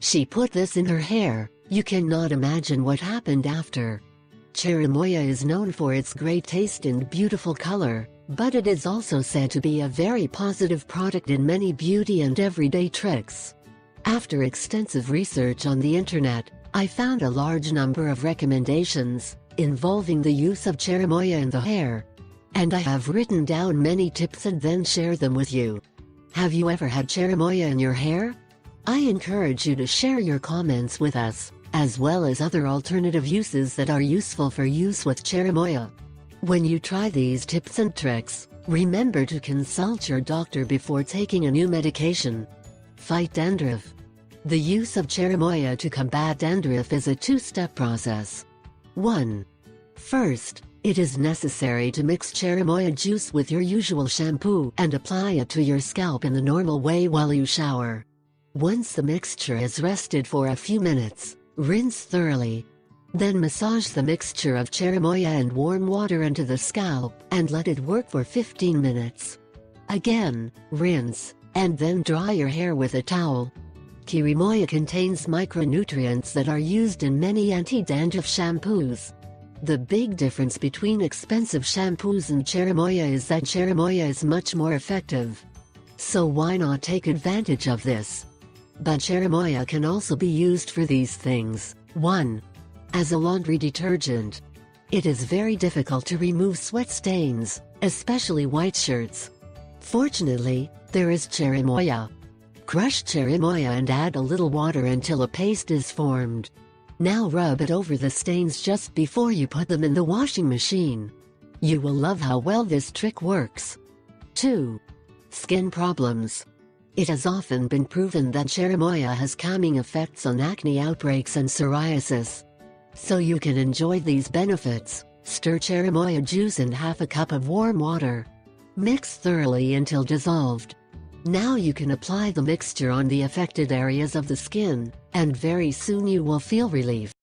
She put this in her hair. You cannot imagine what happened after. Cherimoya is known for its great taste and beautiful color, but it is also said to be a very positive product in many beauty and everyday tricks. After extensive research on the internet, I found a large number of recommendations involving the use of cherimoya in the hair. And I have written down many tips and then share them with you. Have you ever had cherimoya in your hair? I encourage you to share your comments with us, as well as other alternative uses that are useful for use with cherimoya. When you try these tips and tricks, remember to consult your doctor before taking a new medication. Fight dandruff. The use of cherimoya to combat dandruff is a two-step process. 1. First, it is necessary to mix cherimoya juice with your usual shampoo and apply it to your scalp in the normal way while you shower. Once the mixture has rested for a few minutes, rinse thoroughly. Then massage the mixture of cherimoya and warm water into the scalp and let it work for 15 minutes. Again, rinse, and then dry your hair with a towel. Cherimoya contains micronutrients that are used in many anti-dandruff shampoos. The big difference between expensive shampoos and cherimoya is that cherimoya is much more effective. So why not take advantage of this? But cherimoya can also be used for these things. 1. As a laundry detergent. It is very difficult to remove sweat stains, especially white shirts. Fortunately, there is cherimoya. Crush cherimoya and add a little water until a paste is formed. Now rub it over the stains just before you put them in the washing machine. You will love how well this trick works. 2. Skin problems. It has often been proven that cherimoya has calming effects on acne outbreaks and psoriasis. So you can enjoy these benefits. Stir cherimoya juice in half a cup of warm water. Mix thoroughly until dissolved. Now you can apply the mixture on the affected areas of the skin, and very soon you will feel relief.